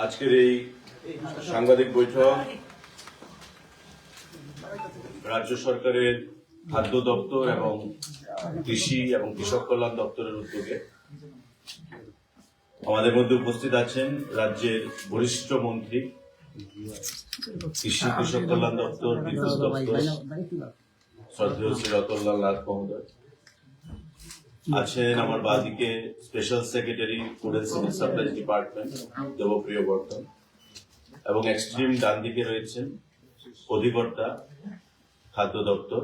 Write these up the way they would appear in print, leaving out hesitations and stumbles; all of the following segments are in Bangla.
আজকের এই সাংবাদিক বৈঠক রাজ্য সরকারের খাদ্য দপ্তর এবং কৃষি এবং কৃষক কল্যাণ দপ্তরের উদ্যোগে আমাদের মধ্যে উপস্থিত আছেন রাজ্যের বরিষ্ঠ মন্ত্রী, কৃষি কৃষক কল্যাণ দপ্তর, বিদ্যুৎ দপ্তর শ্রদ্ধেয় শ্রী রতনলাল নাথ মহোদয় আছেন। আমার বাদিকে special secretary food and civil supplies department Debapriya Bardhan, এবং এক্সট্রিম ডান দিকে রয়েছেন অধিকর্তা খাদ্য দপ্তর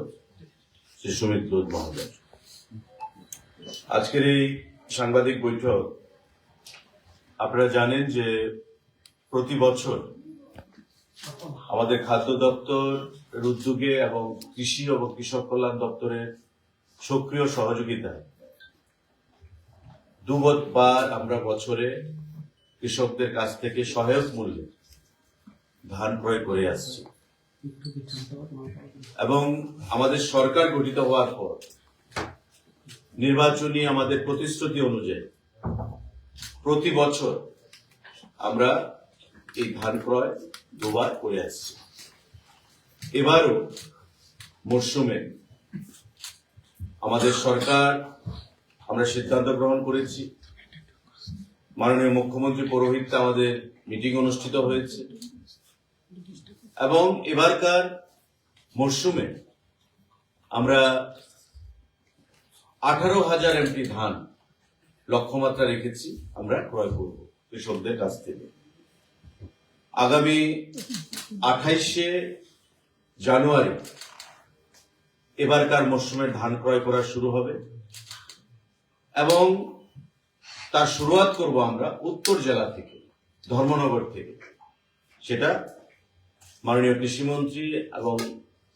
শ্রী সুমিত লোধ মহোদয়। আজকের এই সাংবাদিক বৈঠক আপনারা জানেন যে প্রতি বছর আমাদের খাদ্য দপ্তরের উদ্যোগে এবং কৃষি এবং কৃষক কল্যাণ দপ্তরের সক্রিয় সহযোগিতায় দুবার আমরা বছরে কৃষকদের কাছ থেকে সহায়ক মূল্যে ধান ক্রয় করে আসছি, এবং আমাদের সরকার গঠিত হওয়ার পর নির্বাচনী আমাদের প্রতিশ্রুতি অনুযায়ী প্রতি বছর আমরা এই ধান ক্রয় দুবার করে আসছি। এবারও মরশুমে আমাদের সরকার আমরা সিদ্ধান্ত গ্রহণ করেছি, মাননীয় মুখ্যমন্ত্রী পৌরোহিত্যে আমাদের মিটিং অনুষ্ঠিত হয়েছে, এবং এবারকার মরশুমে আমরা 18,000 এমটি ধান লক্ষ্যমাত্রা রেখেছি আমরা ক্রয় করব কৃষকদের কাছ থেকে। আগামী 28শে জানুয়ারি এবারকার মরশুমের ধান ক্রয় করা শুরু হবে, এবং তার শুরুয়াত করব আমরা উত্তর জেলা থেকে, ধর্মনগর থেকে। সেটা মাননীয় কৃষিমন্ত্রী এবং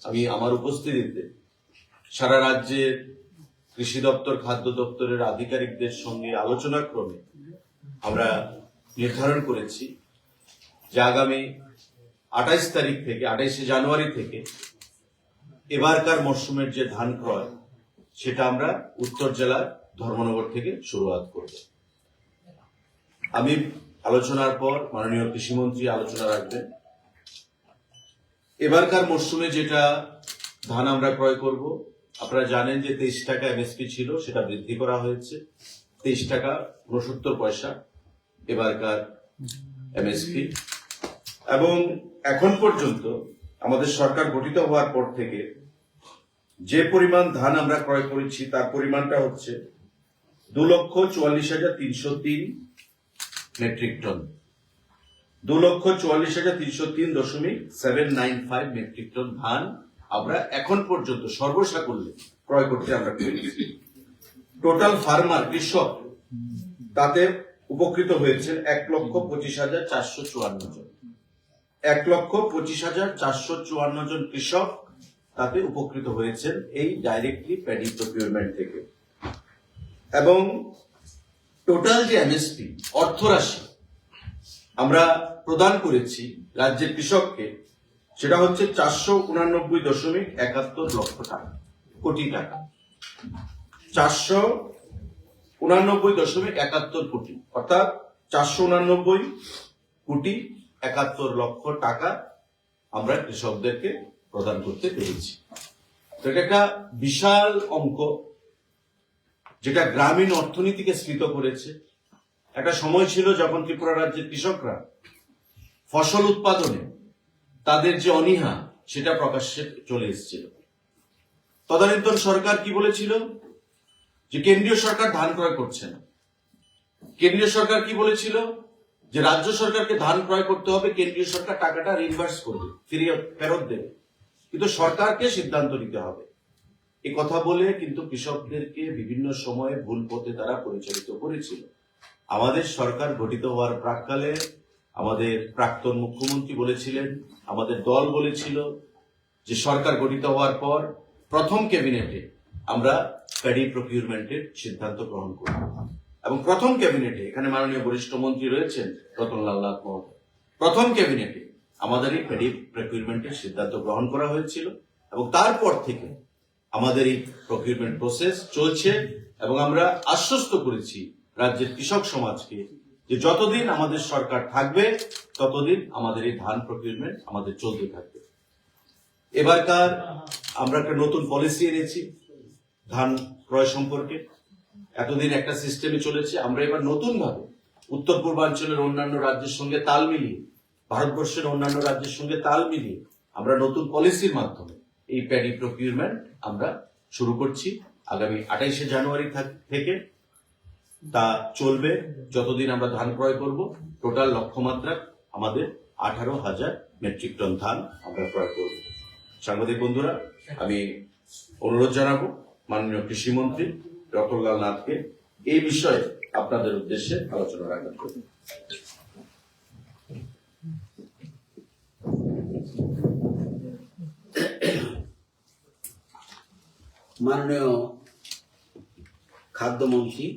আমি আমার উপস্থিতিতে সারা রাজ্যের কৃষি দপ্তর, খাদ্য দপ্তরের আধিকারিকদের সঙ্গে আলোচনা ক্রমে আমরা নির্ধারণ করেছি যে আগামী 28শে জানুয়ারি থেকে এবারকার মরশুমের যে ধান ক্রয় সেটা আমরা উত্তর জেলার ধর্মনগর থেকে শুরুয়াত করব। আমি আলোচনার পর মাননীয় কৃষিমন্ত্রী আলোচনা রাখবেন। এবারকার মরশুমে যেটা ধান আমরা ক্রয় করব, আপনারা জানেন যে 23 টাকা এমএসপি ছিল, সেটা বৃদ্ধি করা হয়েছে 23 টাকা 69 পয়সা এবারকার এমএসপি। এবং এখন পর্যন্ত আমাদের সরকার গঠিত হওয়ার পর থেকে যে পরিমাণ ধান আমরা ক্রয় করেছি তার পরিমাণটা হচ্ছে 2,44,303 মেট্রিক টন। 2,44,303.795 মেট্রিক টন ধান আমরা এখন পর্যন্ত সর্বসাকুল্যে ক্রয় করতে আমরা পেরেছি। টোটাল ফার্মার কৃষক তাতে উপকৃত হয়েছেন 1,25,454 জন। 1,25,454 জন কৃষক তাতে উপকৃত হয়েছেন এই ডাইরেক্টলি প্যাডি প্রকিউরমেন্ট থেকে। এবং টোটাল যে এমএসপি অর্থরাশি আমরা প্রদান করেছি রাজ্যের কৃষককে, সেটা হচ্ছে 489.71 লক্ষ টাকা, কোটি টাকা। 489.71 কোটি, অর্থাৎ 489,71 লক্ষ টাকা আমরা কৃষকদেরকে প্রদান করতে পেরেছি। এটা একটা বিশাল অঙ্ক, যেটা গ্রামীণ অর্থনীতিকে স্ফীত করেছে। একটা সময় ছিল যখন ত্রিপুরা রাজ্যের কৃষকরা ফসল উৎপাদনে তাদের যে অনীহা সেটা প্রকাশ্যে চলে এসেছিল। তদানীন্তন সরকার কি বলেছিল যে কেন্দ্রীয় সরকার ধান ক্রয় করছে না। কেন্দ্রীয় সরকার কি বলেছিল যে রাজ্য সরকারকে ধান ক্রয় করতে হবে, কেন্দ্রীয় সরকার টাকাটা রিইম্বার্স করবে, ফেরত দেবে, কিন্তু সরকারকে সিদ্ধান্ত নিতে হবে। এই কথা বলে কিন্তু কৃষকদেরকে বিভিন্ন সময়ে ভুল পথে তারা পরিচালিত করেছিল। আমাদের সরকার গঠিত হওয়ার প্রাক্কালে আমাদের প্রাক্তন মুখ্যমন্ত্রী বলেছিলেন, আমাদের দল বলেছিল যে সরকার গঠিত হওয়ার পর প্রথম ক্যাবিনেটে আমরা প্যাডি প্রকিউরমেন্টের সিদ্ধান্ত গ্রহণ করব, এবং প্রথম ক্যাবিনেটে এখানে মাননীয় বরিষ্ঠ মন্ত্রী রয়েছেন রতনলাল নাথ মহোদয়, প্রথম ক্যাবিনেটে আমাদের এই প্যাডি প্রকিউরমেন্টের সিদ্ধান্ত গ্রহণ করা হয়েছিল, এবং তারপর থেকে আমাদের এই প্রকিউরমেন্ট প্রসেস চলছে। এবং আমরা আশ্বস্ত করেছি রাজ্যের কৃষক সমাজকে যে যতদিন আমাদের সরকার থাকবে ততদিন আমাদের এই ধান প্রকিউরমেন্ট আমাদের চলতে থাকবে। এবারকার আমরা একটা নতুন পলিসি এনেছি ধান ক্রয় সম্পর্কে। এতদিন একটা সিস্টেমে চলেছে, আমরা এবার নতুন ভাবে উত্তর পূর্বাঞ্চলের অন্যান্য রাজ্যের সঙ্গে তাল মিলিয়ে, ভারতবর্ষের অন্যান্য রাজ্যের সঙ্গে তাল মিলিয়ে আমরা নতুন পলিসির মাধ্যমে এই প্যাডি প্রকিউরমেন্ট আমরা শুরু করছি আগামী 28শে জানুয়ারি থেকে। তা চলবে যতদিন আমরা ধান ক্রয় করব। টোটাল লক্ষ্যমাত্রা আমাদের 18,000 মেট্রিক টন ধান আমরা ক্রয় করব। সাংবাদিক বন্ধুরা, আমি অনুরোধ জানাবো মাননীয় কৃষিমন্ত্রী ডক্টর লাল নাথকে এই বিষয়ে আপনাদের উদ্দেশ্যে আলোচনা রাখার জন্য। মাননীয় খাদ্যমন্ত্রী,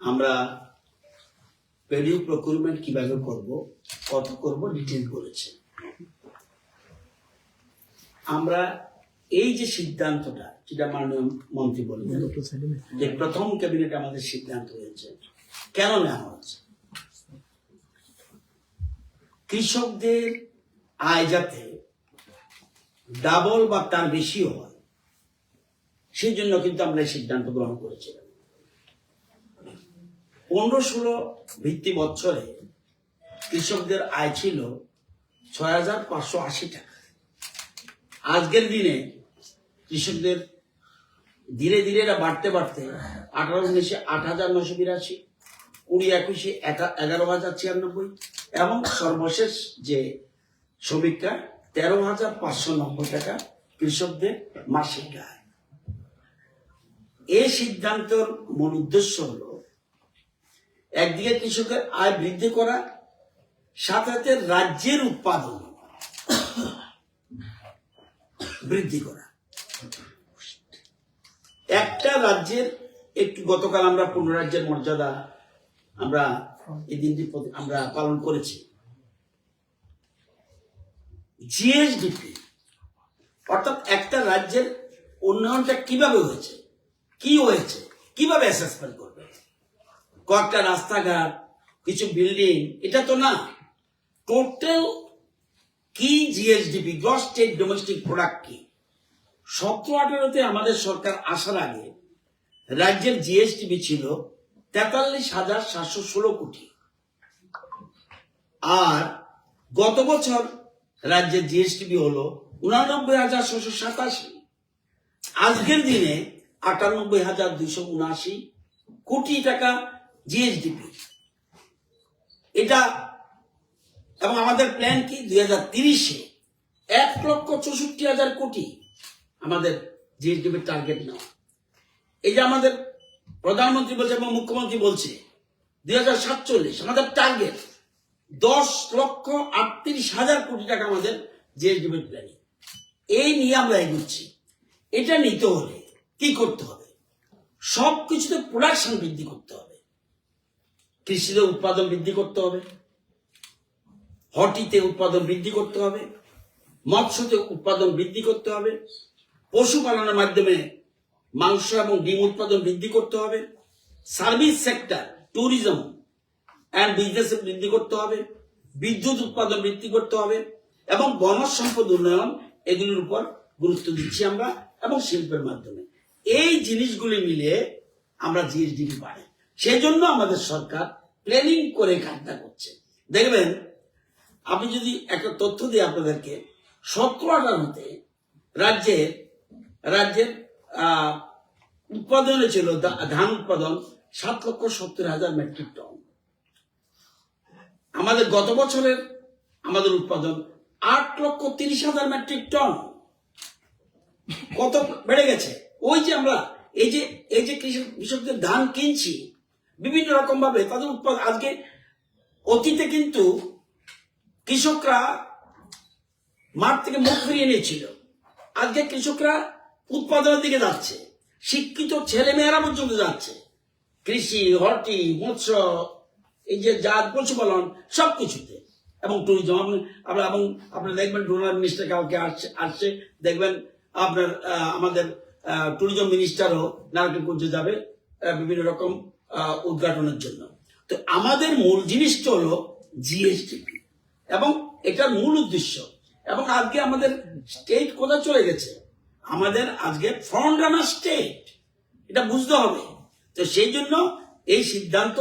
আমরা প্যাডি প্রকিউরমেন্ট কিভাবে করব, কত করব ডিটেইল বলেছে। আমরা এই যে সিদ্ধান্তটা, যেটা মাননীয় মন্ত্রী বললেন যে প্রথম ক্যাবিনেট আমাদের সিদ্ধান্ত হয়েছে, কেন নেওয়া হচ্ছে? কৃষকদের আয় যাতে ডাবল বা তার বেশিও হয়, সেই জন্য কিন্তু আমরা এই সিদ্ধান্ত গ্রহণ করেছিলাম। 15-16 ভিত্তি বছরে কৃষকদের আয় ছিল 6,580 টাকা। আজকের দিনে কৃষকদের ধীরে ধীরে এটা বাড়তে বাড়তে 18-19 8,982, 20-21 11,096 এবং সর্বশেষ যে সমীক্ষা 13,590 টাকা কৃষকদের মাসিক আয়। এই সিদ্ধান্তের মূল উদ্দেশ্য হলো একদিকে কৃষকের আয় বৃদ্ধি করা, সাথে সাথে রাজ্যের উৎপাদন বৃদ্ধি করা। একটা রাজ্যের একটু, গতকাল আমরা 15 রাজ্যের মর্যাদা আমরা এই দিনটি আমরা পালন করেছি। জিএসডিপি অর্থাৎ একটা রাজ্যের উন্নয়নটা কিভাবে হয়েছে, কি হয়েছে, কিভাবে অ্যাসেসমেন্ট করবে? কয়েকটা রাস্তাঘাট, কিছু বিল্ডিং, এটা তো না। টোটাল কি GSDP, gross state domestic product কি? 17-18-তে আমাদের সরকার আসার আগে রাজ্যের জিএসডিপি ছিল 43,716 কোটি, আর গত বছর রাজ্যের জিএসডিপি হলো 89,687। আজকের দিনে 98,279 কোটি টাকা জিএসডিপি। এটা, এবং আমাদের প্ল্যান কি 2030-এ 1,64,000 কোটি আমাদের জিএসডিপির টার্গেট নেওয়া। এই যে আমাদের প্রধানমন্ত্রী বলছে এবং মুখ্যমন্ত্রী বলছে 2047 আমাদের টার্গেট 10,38,000 কোটি টাকা আমাদের জিএসডিপির প্ল্যানিং। এই নিয়ে আমরা এগোচ্ছি। এটা নিতে হলে কি করতে হবে? সবকিছুতে প্রোডাকশন বৃদ্ধি করতে হবে। কৃষিতে উৎপাদন বৃদ্ধি করতে হবে, হর্টিতে উৎপাদন বৃদ্ধি করতে হবে, মৎস্যতে উৎপাদন বৃদ্ধি করতে হবে, পশুপালনের মাধ্যমে মাংস এবং ডিম উৎপাদন বৃদ্ধি করতে হবে, service sector, tourism and business বৃদ্ধি করতে হবে, বিদ্যুৎ উৎপাদন বৃদ্ধি করতে হবে এবং বনজ সম্পদ উন্নয়ন, এগুলোর উপর গুরুত্ব দিচ্ছি আমরা এবং শিল্পের মাধ্যমে। এই জিনিসগুলি মিলে আমরা জিএসডিপি পাই। সেই জন্য আমাদের সরকার প্ল্যানিং করে কাজটা করছে। দেখবেন, আপনি যদি একটা তথ্য দিই আপনাদেরকে, 17-18-তে রাজ্যের উৎপাদনে ছিল ধান উৎপাদন 7,70,000 মেট্রিক টন। আমাদের গত বছরের আমাদের উৎপাদন 8,30,000 মেট্রিক টন। কত বেড়ে গেছে! ওই যে আমরা এই যে কৃষকদের ধান কিনছি বিভিন্ন রকম ভাবে, তাদের উৎপাদন। আজকে অতীতে কিন্তু কৃষকরা মাঠ থেকে মুখ ফিরিয়ে নিয়েছিল, আজকে কৃষকরা উৎপাদনের দিকে যাচ্ছে, শিক্ষিত ছেলে মেয়েরা পর্যন্ত যাচ্ছে কৃষি, হর্টি, মৎস্য, এই যে জাত, পশুপালন সবকিছুতে, এবং ট্যুরিজম। এবং আপনারা দেখবেন ডোনার মিনিস্টার কাউকে আসছে, দেখবেন আপনার আমাদের ট্যুরিজম মিনিস্টারও নারকেলগঞ্জে যাবে বিভিন্ন রকম উদ্ঘাটনের জন্য। তো আমাদের মূল জিনিসটা হলো জিএসডিপি এবং এটার মূল উদ্দেশ্য। এবং আজকে আমাদের স্টেট কোথায় চলে গেছে, আমাদের আজকে ফ্রন্ট রানার স্টেট, এটা বুঝতে হবে। তো সেই জন্য এই সিদ্ধান্ত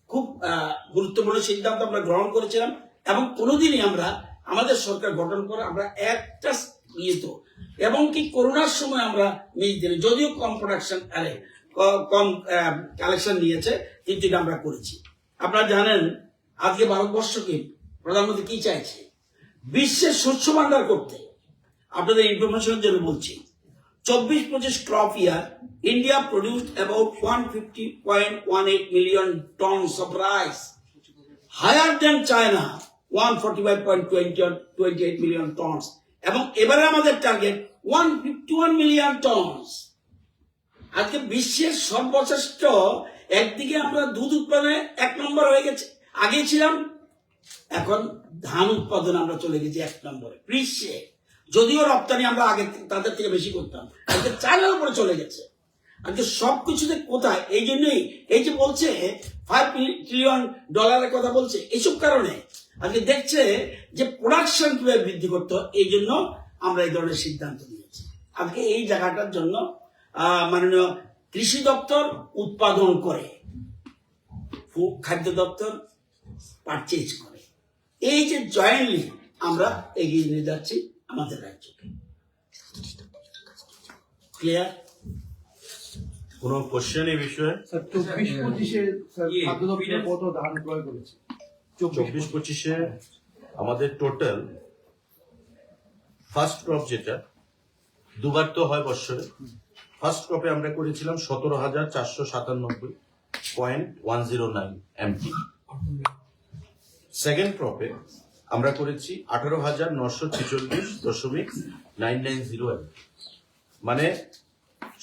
খুব গুরুত্বপূর্ণ সিদ্ধান্ত আমরা গ্রহণ করেছিলাম এবং কোনোদিনই আমরা আমাদের সরকার গঠন করে আমরা একটা এবং কি করোনার সময় আমরা যদিও কম প্রোডাকশন কম কালেকশন নিয়েছে, কিন্তু এটা আমরা করেছি। আপনারা জানেন আজকে ভারতবর্ষকে প্রধানমন্ত্রী কি চাইছে, বিশ্বের শস্য ভান্ডার করতে। আপনাদের ইনফরমেশনের জন্য বলছি, 24-25 crop year, India produced about 150.18 million tons of rice, higher than China, 145.28 million tons. এবং এবারে আমাদের টার্গেট 151 মিলিয়ন টনস। আজকে বিশ্বের সর্বশ্রেষ্ঠ, একদিকে আমরা দুধ উৎপাদনে 1 নম্বর হয়ে গেছে, আগে ছিলাম, এখন ধান উৎপাদনে আমরা চলে গেছি 1 নম্বরে বিশ্বে। যদিও রপ্তানি আমরা আগে তাদের থেকে বেশি করতাম, আজকে চায়নার উপরে চলে গেছে। আজকে সবকিছুতে কোথায়, এই জন্যই এই যে বলছে $5 ট্রিলিয়ন কথা বলছে, এইসব কারণে আজকে দেখছে যে প্রোডাকশন কিভাবে বৃদ্ধি করতে হয়, এই জন্য আমরা এই ধরনের সিদ্ধান্ত নিয়েছি। আজকে এই জায়গাটার জন্য মাননীয় কৃষি দপ্তর উৎপাদন করে, খাদ্য দপ্তর পারচেজ করে। এই যে জয়েন্টলি আমরা এগিয়ে নিয়ে যাচ্ছি আমাদের রাজ্যকে। ক্লিয়ার? কোনো কোশ্চেন এই বিষয়ে? স্যার 24-25 খাদ্য দপ্তর কত ধান ক্রয় করেছে? 24-25 আমাদের টোটাল ফার্স্ট ক্রপ, যেটা দুবার তো হয় বছরে, ফার্স্ট ক্রপে আমরা করেছিলাম 17,497.109 MT। সেকেন্ড ক্রপে আমরা করেছি 18,946.990 MT, মানে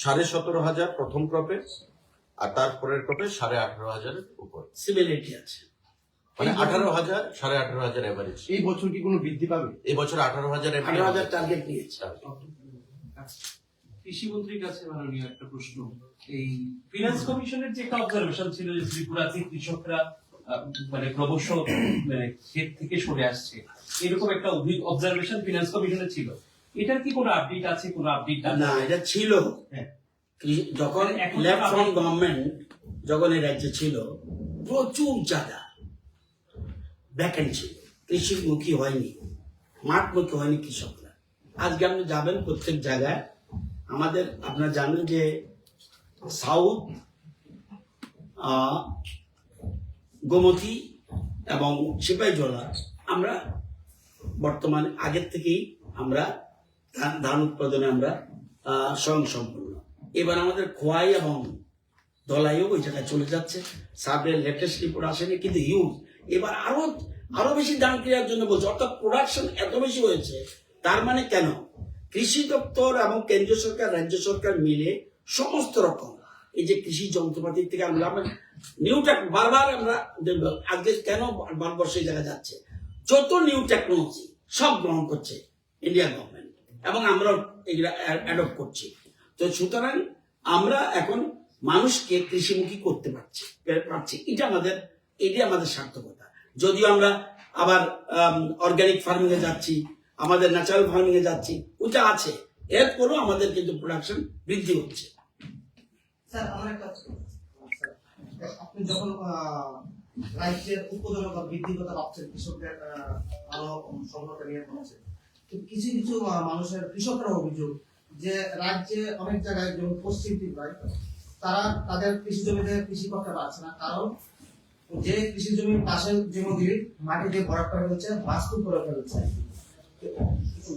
17,500 প্রথম ক্রপে আর তারপরের ক্রপে 18,500 উপর, সিমিলারিটি আছে, মানে 18,000 18,500 এভারেজ। এই বছর কি কোনো বৃদ্ধি পাবে? এই বছর 18,000 18,000 টার্গেট নিয়েছে। কৃষিমন্ত্রীর কাছে মাননীয় একটা প্রশ্ন, এই ফিনান্স কমিশনের যে একটা অবজারভেশন ছিল যে ত্রিপুরাতে কৃষকরা মানে ক্রমশ মানে ক্ষেত থেকে সরে আসছে, এরকম একটা অবজারভেশন ফিনান্স কমিশনের ছিল, এটার কি কোনো আপডেট আছে? কোনো আপডেট না, এটা ছিল হ্যাঁ। যখন এখন লেফট ফ্রন্ট গভর্নমেন্ট যখন এই রাজ্যে ছিল, প্রচুর জায়গা ভ্যাকেন্ট ছিল, কৃষিমুখী হয়নি, মাঠমুখী হয়নি কৃষকরা। আজকে আপনি যাবেন প্রত্যেক জায়গায় আমাদের, আপনারা জানেন যে সাউথ গোমতী এবং সিপাহীজলা আমরা বর্তমানে আগের থেকেই আমরা ধান উৎপাদনে আমরা স্বয়ংসম্পূর্ণ। এবার আমাদের খোয়াই এবং ধলাইও ওই জায়গায় চলে যাচ্ছে। সাবের লেটেস্ট রিপোর্ট আসেনি, কিন্তু হিউজ এবার আরো বেশি ধান কেনার জন্য বলছে, অর্থাৎ প্রোডাকশন এত বেশি হয়েছে। তার মানে কেন, কৃষি দপ্তর এবং কেন্দ্রীয় সরকার রাজ্য সরকার মিলে সমস্ত রকম এই যে কৃষি যন্ত্রপাতি থেকে আমরা নিউ টেক বারবার আমরা আজকে কেন ভারতবর্ষ এই জায়গায় যাচ্ছে, যত নিউ টেকনোলজি সব গ্রহণ করছে ইন্ডিয়ান গভর্নমেন্ট এবং আমরা এগুলা অ্যাডপ্ট করছি। তো সুতরাং আমরা এখন মানুষকে কৃষিমুখী করতে পারছি, এটি আমাদের সার্থকতা। যদিও আমরা আবার অর্গানিক ফার্মিং এ যাচ্ছি, আমাদের ন্যাচারাল ফার্মিং এ যাচ্ছি, ওটা আছে, এরপরও আমাদের কিন্তু প্রোডাকশন বৃদ্ধি হচ্ছে। স্যার আমার একটা, আপনি যখন রাজ্যের উৎপাদনতা বৃদ্ধি করতে পারছেন, কৃষকদের আরো সংখ্যা নিয়ে পাচ্ছেন, তো কিছু কিছু মানুষের কৃষকরা অভিযোগ যে রাজ্যে অনেক জায়গায় যেমন পশ্চিম ত্রিপুরায় তারা তাদের কৃষি জমিতে কৃষি করতে পারছে না, কারণ যে কৃষি জমির পাশের জমিগুলি মাটি দিয়ে ভরাট করা হচ্ছে, বাস্তু করে ফেলছে,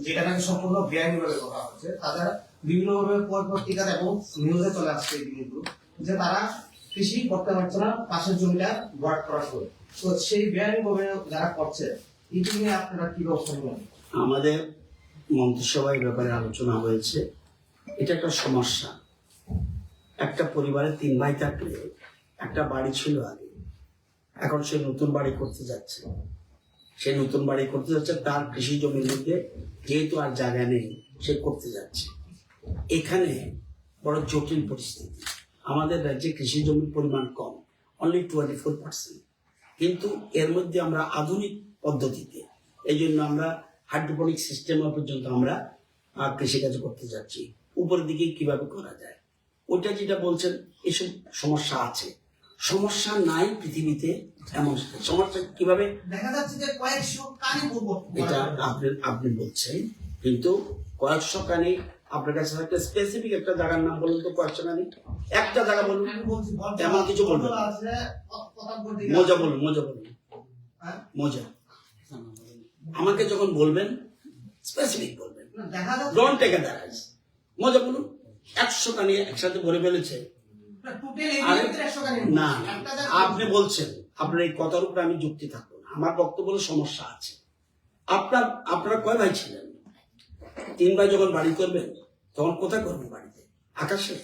যেটা নাকি সম্পূর্ণ বেআইনিভাবে করা হচ্ছে। তাদের বিভিন্নভাবে পত্রিকার এবং নিউজে চলে আসছে এই জিনিসগুলো যে তারা কৃষি করতে পারছে না, পাশের জমিটা ভরাট করার পরে। তো সেই বেআইনিভাবে যারা করছে, এটি নিয়ে আপনারা কি ব্যবস্থা নেবেন? আমাদের মন্ত্রিসভায় ব্যাপারে আলোচনা হয়েছে। এটা একটা সমস্যা। একটা পরিবারে 3 ভাই থাকলে একটা বাড়ি ছিল আগে, এখন সে নতুন বাড়ি করতে যাচ্ছে। তার কৃষি জমির মধ্যে যেহেতু আর জায়গা নেই, সে করতে যাচ্ছে। এখানে বড় জটিল পরিস্থিতি। আমাদের রাজ্যে কৃষি জমির পরিমাণ কম, অনলি 24%, কিন্তু এর মধ্যে আমরা আধুনিক পদ্ধতিতে, এই জন্য আমরা হাইড্রোপনিক সিস্টেম পর্যন্ত আমরা কৃষিকাজ করতে যাচ্ছি। উপরের দিকে কিভাবে করা যায়, ওইটা যেটা বলছেন, এসব সমস্যা আছে, সমস্যা নাই পৃথিবীতে, এমন সমস্যা কিভাবে, দেখা যাচ্ছে যে কয়েকশো কানি এটা আপনি বলছেন, কিন্তু কয়েকশো কানি আপনার কাছে একটা স্পেসিফিক একটা জায়গার নাম বলুন তো, কয়েকশো কানি একটা জায়গা বলুন, আমি বলছি এমন কিছু বলবেন, আছে প্রতাপগড় দিকে মজা বলুন, মজা বলুন, হ্যাঁ? মজা আমাকে যখন বলবেন স্পেসিফিক বলবেন, না, দেখা যাচ্ছে ডোন্ট টেক এ দ্যাট, মজা বলুন। 100 কানি একসাথে ভরে ফেলেছে, টোটাল আরে, এরিয়ার ভিতরে 100 কানি না একটা জায়গা আপনি বলছেন, আপনার এই কথার উপরে আমি যুক্তি থাকবো না, আমার বক্তব্য হলো সমস্যা আছে। আপনারা কয় ভাই ছিলেন? 3 ভাই যখন বাড়ি করবেন তখন কোথায় করবেন? বাড়িতে, আকাশে?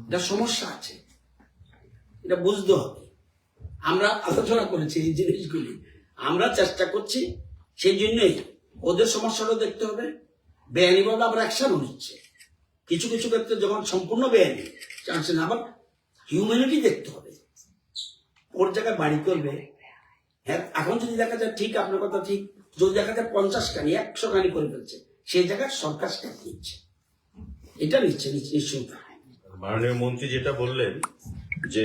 এটা সমস্যা আছে, এটা বুঝতে হবে। আমরা আলোচনা করেছি এই জিনিসগুলি, আমরা চেষ্টা করছি, সেই জন্যই ওদের সমস্যাটা দেখতে হবে। বেআইনি ভাবে আমরা অ্যাকশন নিচ্ছে, কিছু কিছু ক্ষেত্রে যখন সম্পূর্ণ বেআইনি চান্সেন, আবার হিউম্যানিটি দেখতে হবে। ওর জায়গায় বাড়ি করবে, হ্যাঁ, এখন যদি দেখা যায়, ঠিক আপনার কথা ঠিক, যদি দেখা যায় 50 কানি 100 কানি করে ফেলছে, সেই জায়গায় সরকার স্টেপ নিচ্ছে, এটা নিচ্ছে নিশ্চয়ই। মাননীয় মন্ত্রী যেটা বললেন যে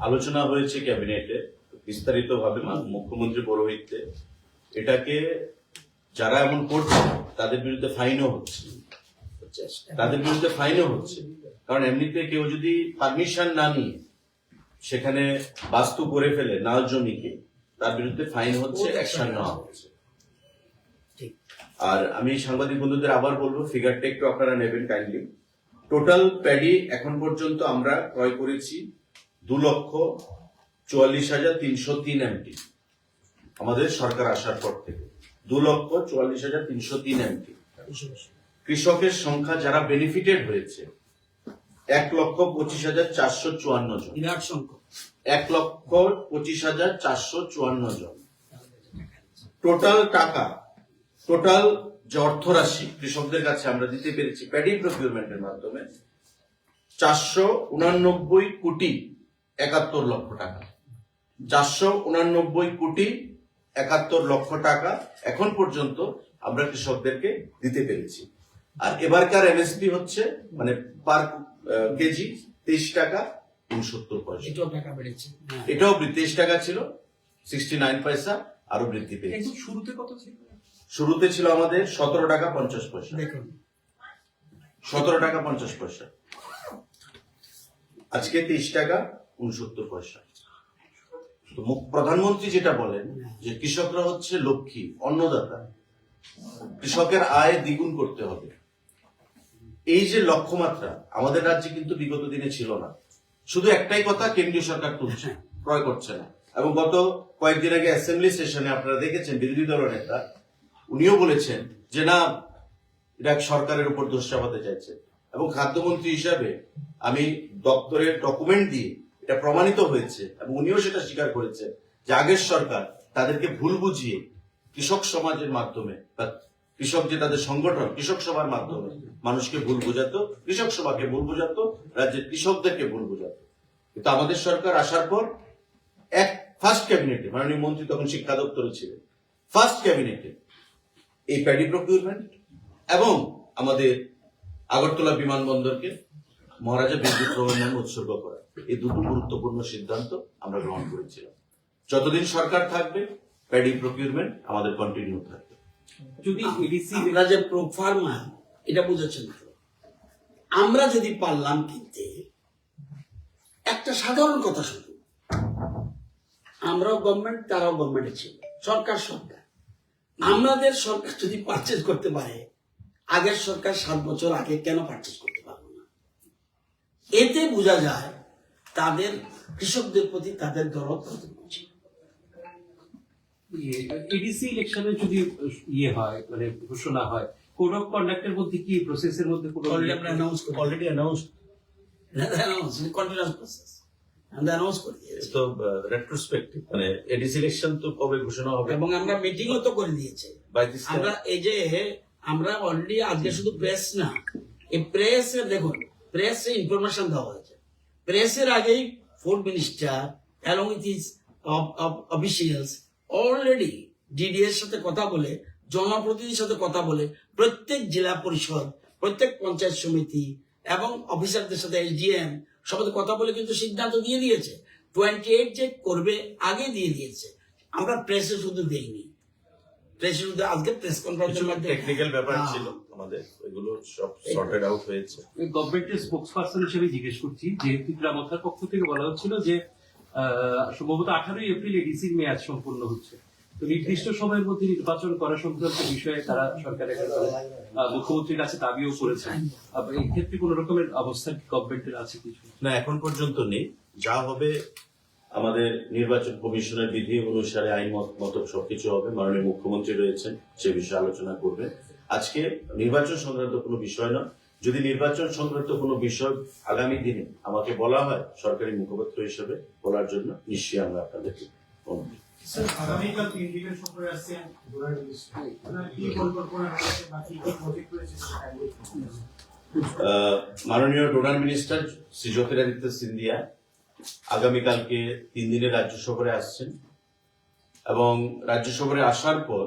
আলোচনা হয়েছে ক্যাবিনেটে বিস্তারিত ভাবে মুখ্যমন্ত্রী পৌরোহিত্যে, এটাকে যারা এমন করছে তাদের বিরুদ্ধে ফাইনও হচ্ছে, কারণ এমনিতে কেউ যদি পারমিশন না নিয়ে সেখানে বাস্তু করে ফেলে নাল জমিকে, তার বিরুদ্ধে ফাইন হচ্ছে, অ্যাকশন নেওয়া হচ্ছে। আর আমি সাংবাদিক বন্ধুদের আবার বলবো, ফিগারটা একটু আপনারা নেবেন কাইন্ডলি। টোটাল প্যাডি এখন পর্যন্ত আমরা ক্রয় করেছি 2,44,303 এমটি, আমাদের সরকার আসার পর থেকে 2,44,303 এমটি। কৃষকের সংখ্যা যারা বেনিফিটেড হয়েছে 1,25,454 জন, বিরাট সংখ্যক, 1,25,454 জন। টোটাল টাকা, টোটাল যে অর্থরাশি কৃষকদের কাছে আমরা দিতে পেরেছি প্যাডি প্রকিউরমেন্টের মাধ্যমে 489 কোটি 71 লক্ষ টাকা, 489 কোটি 71 লক্ষ টাকা এখন পর্যন্ত আমরা কৃষকদেরকে দিতে পেরেছি। আর এবারকার এমএসপি হচ্ছে মানে পার কেজি 23 টাকা 69 পয়সা, এটাও টাকা বেড়েছে, এটাও 23 টাকা ছিল, 69 পয়সা আরো বৃদ্ধি পেয়েছে। একদম শুরুতে কত ছিল? শুরুতে ছিল আমাদের 17 টাকা 50 পয়সা, দেখুন 17 টাকা 50 পয়সা, আজকে 23 টাকা 69 পয়সা। তো প্রধানমন্ত্রী যেটা বলেন যে কৃষকরা হচ্ছে লক্ষ্মী, অন্নদাতা, কৃষকের আয় দ্বিগুণ করতে হবে, এই যে লক্ষ্যমাত্রা আমাদের রাজ্যে কিন্তু বিগত দিনে ছিল না। শুধু একটাই কথা, কেন্দ্রীয় সরকার তুলছে, ক্রয় করছে না। এবং গত কয়েকদিন আগে অ্যাসেম্বলি সেশনে আপনারা দেখেছেন বিরোধী দল নেতা উনিও বলেছেন যে না, এটা সরকারের উপর দোষ চাপাতে চাইছে। এবং খাদ্যমন্ত্রী হিসাবে আমি দপ্তরের ডকুমেন্ট দিয়ে এটা প্রমাণিত হয়েছে এবং উনিও সেটা স্বীকার করেছেন যে আগের সরকার তাদেরকে ভুল বুঝিয়ে কৃষক সমাজের মাধ্যমে বা কৃষক যে তাদের সংগঠন কৃষক সভার মাধ্যমে মানুষকে ভুল বোঝাতো, কৃষক সভাকে ভুল বোঝাতো, রাজ্যের কৃষকদেরকে ভুল বোঝাতো। কিন্তু আমাদের সরকার আসার পর এক ফার্স্ট ক্যাবিনেটে, মাননীয় মন্ত্রী তখন শিক্ষা দপ্তরে ছিলেন, ফার্স্ট ক্যাবিনেটে এই প্যাডি প্রকিউরমেন্ট এবং আমাদের আগরতলা বিমানবন্দরকে মহারাজা বিদ্যুৎ প্রভুর নামে উৎসর্গ করা, এই দুটো গুরুত্বপূর্ণ সিদ্ধান্ত আমরা গ্রহণ করেছিলাম। যতদিন সরকার থাকবে প্যাডি প্রকিউরমেন্ট আমাদের কন্টিনিউ থাকবে। যদি এডিসি আমরা যে প্রো ফার্মা, এটা বুঝেছেন তো, আমরা যদি পারলাম কিনতে, একটা সাধারণ কথা শুধু, আমরাও গভর্নমেন্ট, তারাও গভর্নমেন্টে ছিল, সরকার, আমাদের সরকার যদি পারচেজ করতে পারে, আগের সরকার 7 বছর আগে কেন পারচেজ করতে পারলো না? এতে বোঝা যায় তাদের কৃষকদের প্রতি তাদের দরদ কত ছিল। এডিসি ইলেকশনে যদি ইয়ে হয়, মানে ঘোষণা হয়, কোড অফ কন্ডাক্টের মধ্যে কি প্রসেসের মধ্যে কোনো অলরেডি অ্যানাউন্স কন্টিনিউয়াস প্রসেস আমরা অ্যানাউন্স করি দিয়েছি। তো রেট্রোস্পেক্টিভ মানে এডিসি ইলেকশন তো কবে ঘোষণা হবে এবং আমরা মিটিংও তো করে দিয়েছি। বাই দিস আমরা এই যে আমরা অলরেডি আজকে শুধু প্রেস না, এই প্রেস দেখুন প্রেসে ইনফরমেশন দেওয়া হয়েছে। প্রেসের আগেই food minister along with his officials already ডিডিএর সাথে কথা বলে, জনপ্রতিনিধির সাথে কথা বলে, প্রত্যেক জেলা পরিষদ, প্রত্যেক পঞ্চায়েত সমিতি এবং অফিসারদের সাথে এসডিএম সবাই কথা বলে কিন্তু সিদ্ধান্ত দিয়ে দিয়েছে। 28 যে করবে আগে দিয়ে দিয়েছে। আমরা প্রেসে শুধু দেইনি, প্রেসে শুধু আজকে প্রেস কনফারেন্সের মাধ্যমে টেকনিক্যাল ব্যাপার ছিল আমাদের, ওইগুলো সব সর্টেড আউট হয়েছে। গভর্নমেন্টের স্পোক্সপারসন হিসেবে জিজ্ঞেস করছি, যে ত্রিপুরা মথার পক্ষ থেকে বলা হচ্ছিল যে সম্ভবত 18 এপ্রিল এডিসির মেয়াদ সম্পূর্ণ হচ্ছে, তো নির্দিষ্ট সময়ের মধ্যে নির্বাচন করা সংক্রান্ত বিষয়ে তারা সরকারের কাছে মুখ্যমন্ত্রীর কাছে দাবিও করেছেন। এই ক্ষেত্রে কোন রকমের অবস্থা কি গভর্নমেন্টের আছে কিছু? না, এখন পর্যন্ত নেই। যা হবে আমাদের নির্বাচন কমিশনের বিধি অনুসারে আইন মতো সবকিছু হবে। মাননীয় মুখ্যমন্ত্রী রয়েছেন, সে বিষয়ে আলোচনা করবেন। আজকে নির্বাচন সংক্রান্ত কোনো বিষয় না। যদি নির্বাচন সংক্রান্ত কোনো বিষয় আগামী দিনে আমাকে বলা হয় সরকারি মুখপাত্র হিসেবে বলার জন্য, নিশ্চয়ই আমরা আপনাদেরকে অনুরোধ। স্যার, আগামীকাল 3 দিনের সফরে আসছেন ডোনার মিনিস্টার, কি পরিকল্পনা রয়েছে বা কি কি প্রজেক্ট রয়েছে সেটা মাননীয় ডোনার মিনিস্টার শ্রী জ্যোতিরাদিত্য সিন্ধিয়া আগামীকালকে 3 দিনের রাজ্য সফরে আসছেন, এবং রাজ্য সফরে আসার পর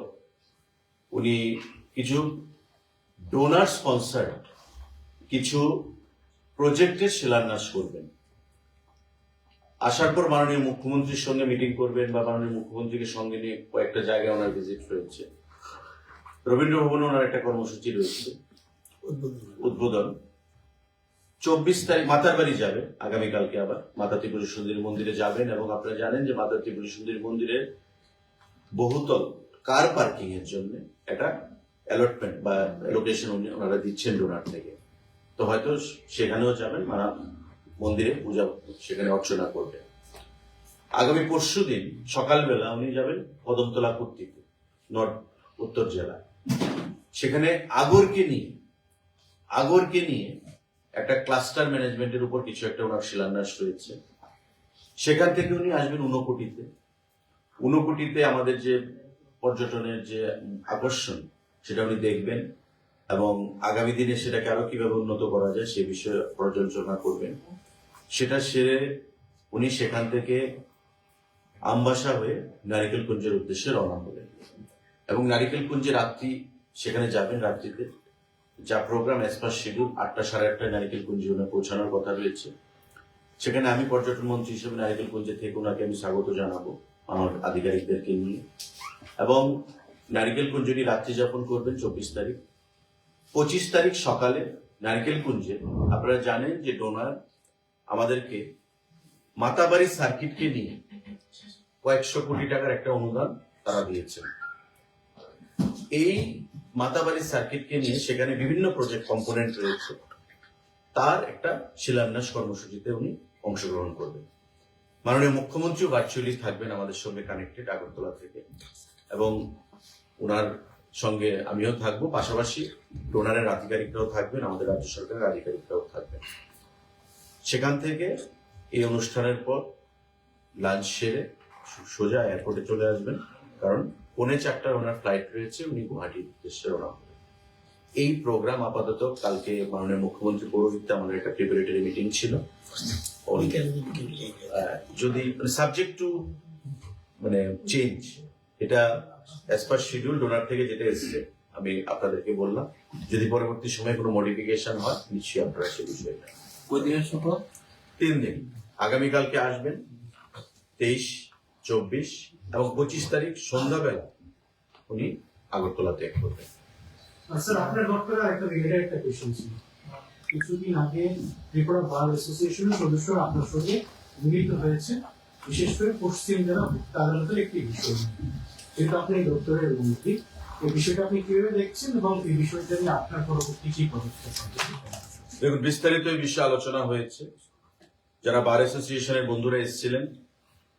উনি কিছু ডোনার স্পন্সার কিছু প্রজেক্টের শিলান্যাস করবেন। আসার পর মাননীয় মুখ্যমন্ত্রীর সঙ্গে মিটিং করবেন, বা মাননীয় মুখ্যমন্ত্রীকে সঙ্গে নিয়ে কয়েকটা জায়গায় ওনার ভিজিট রয়েছে। রবীন্দ্র ভবনে ওনার একটা কর্মসূচি রয়েছে উদ্বোধন। 24 তারিখ মাতার বাড়ি যাবেন আগামীকালকে, আবার মাতা ত্রিপুরা সুন্দরী মন্দিরে যাবেন। এবং আপনারা জানেন যে মাতা ত্রিপুরা সুন্দরী মন্দিরের বহুতল কার পার্কিং এর জন্য একটা অ্যালটমেন্ট বা অ্যালোকেশন ওনারা দিচ্ছেন ডোনার থেকে। তো হয়তো সেখানেও যাবেন, মন্দিরে পূজা সেখানে অর্চনা করবেন। আগামী পরশুদিন সকালবেলা উনি যাবেন কদমতলা কুর্তিতে, উত্তর জেলা। সেখানে আগরকে নিয়ে একটা ক্লাস্টার ম্যানেজমেন্টের উপর কিছু একটা ওনার শিলান্যাস রয়েছে। সেখান থেকে উনি আসবেন ঊনকোটিতে আমাদের যে পর্যটনের যে আকর্ষণ সেটা উনি দেখবেন, এবং আগামী দিনে সেটাকে আরো কিভাবে উন্নত করা যায় সে বিষয়ে পর্যালোচনা করবেন। সেটা সেরে উনি সেখান থেকে আমবাসা হয়ে নারিকেলকুঞ্জের উদ্দেশ্যে রওনা হবেন, এবং নারিকেলকুঞ্জে রাত্রি সেখানে যাবেন। রাত্রিতে যা প্রোগ্রাম অ্যাজ পার শিডিউল 8টা সাড়ে 8টায় নারিকেলকুঞ্জে ওনার পৌঁছানোর কথা রয়েছে। সেখানে আমি পর্যটন মন্ত্রী হিসেবে নারিকেলকুঞ্জে থেকে ওনাকে আমি স্বাগত জানাবো আমার আধিকারিকদেরকে নিয়ে, এবং নারিকেলকুঞ্জে উনি রাত্রি যাপন করবেন 24 তারিখ। 25 তারিখ সকালে নারিকেলকুঞ্জে আপনারা জানেন যে ডোনার আমাদেরকে মাতাবাড়ি সার্কিটকে নিয়ে কয়েকশো কোটি টাকার একটা অনুদান তারা দিয়েছেন। এই মাতাবাড়ি সার্কিটকে নিয়ে সেখানে বিভিন্ন প্রজেক্ট কম্পোনেন্ট রয়েছে, তার একটা শিলান্যাস কর্মসূচিতে উনি অংশগ্রহণ করবেন। মাননীয় মুখ্যমন্ত্রীও ভার্চুয়ালি থাকবেন আমাদের সঙ্গে কানেক্টেড আগরতলা থেকে, এবং ওনার সঙ্গে আমিও থাকবো। পাশাপাশি ডোনারের আধিকারিকরাও থাকবেন, আমাদের রাজ্য সরকারের আধিকারিকরাও থাকবেন। সেখান থেকে এই অনুষ্ঠানের পর লাঞ্চ সেরে সোজা এয়ারপোর্টে চলে আসবেন, কারণ 4:45 ওনার ফ্লাইট রয়েছে, উনি গুয়াহাটির উদ্দেশ্যে রওনা হবেন। এই প্রোগ্রাম আপাতত কালকে মাননীয় মুখ্যমন্ত্রী পৌরোহিত্যে আমাদের একটা প্রিপারেটরি মিটিং ছিল। যদি সাবজেক্ট টু চেঞ্জ, এটা অ্যাজ পার শিডিউল ডোনার থেকে যেটা এসছে আমি আপনাদেরকে বললাম। যদি পরবর্তী সময়ে কোনো মডিফিকেশন হয় নিশ্চয়ই আপনারা সে বিষয়টা। ওই দিনের সফর 3 দিন, আগামীকালকে আসবেন 23, 24 এবং 25 তারিখ সন্ধ্যাবেলা উনি আগরতলা ত্যাগ করবেন। স্যার, আপনার ডক্টর একটা রিলেটেড একটা কোশ্চেন ছিল। কিছুদিন আগে ত্রিপুরা বার অ্যাসোসিয়েশনের সদস্যরা আপনার সঙ্গে মিলিত হয়েছে, বিশেষ করে পশ্চিম জেলা ভোক্তা আদালতের একটি বিষয়। যেহেতু আপনি ডক্টরের মন্ত্রী, এই বিষয়টা আপনি কিভাবে দেখছেন এবং এই বিষয়টা নিয়ে আপনার পরবর্তী কি পদক্ষেপ? দেখুন, বিস্তারিত এই বিষয়ে আলোচনা হয়েছে। যারা বার অ্যাসোসিয়েশনের বন্ধুরা এসেছিলেন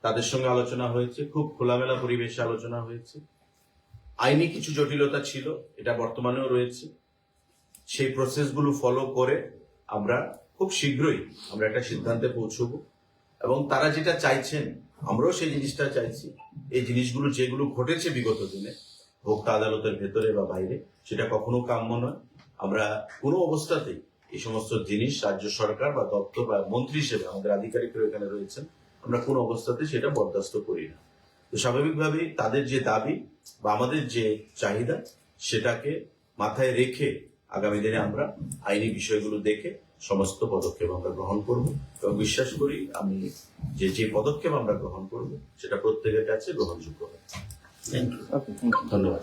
তাদের সঙ্গে আলোচনা হয়েছে, খুব খোলামেলা পরিবেশে আলোচনা হয়েছে। আইনি কিছু জটিলতা ছিল, এটা বর্তমানেও রয়েছে। সেই প্রসেসগুলো ফলো করে আমরা খুব শীঘ্রই আমরা একটা সিদ্ধান্তে পৌঁছবো, এবং তারা যেটা চাইছেন আমরাও সেই জিনিসটা চাইছি। এই জিনিসগুলো যেগুলো ঘটেছে বিগত দিনে ভোক্তা আদালতের ভেতরে বা বাইরে, সেটা কখনো কাম্য নয়। আমরা কোনো অবস্থাতেই এই সমস্ত জিনিস রাজ্য সরকার বা দপ্তর বা মন্ত্রী হিসেবে আমাদের আধিকারিকরা এখানে রয়েছেন, আমরা কোন অবস্থাতে সেটা বরদাস্ত করি না। তো স্বাভাবিকভাবেই তাদের যে দাবি বা আমাদের যে চাহিদা সেটাকে মাথায় রেখে আগামী দিনে আমরা আইনি বিষয়গুলো দেখে সমস্ত পদক্ষেপ আমরা গ্রহণ করব এবং বিশ্বাস করি আমি যে পদক্ষেপ আমরা গ্রহণ করব সেটা প্রত্যেকের কাছে গ্রহণযোগ্য হবে। Thank you. ধন্যবাদ।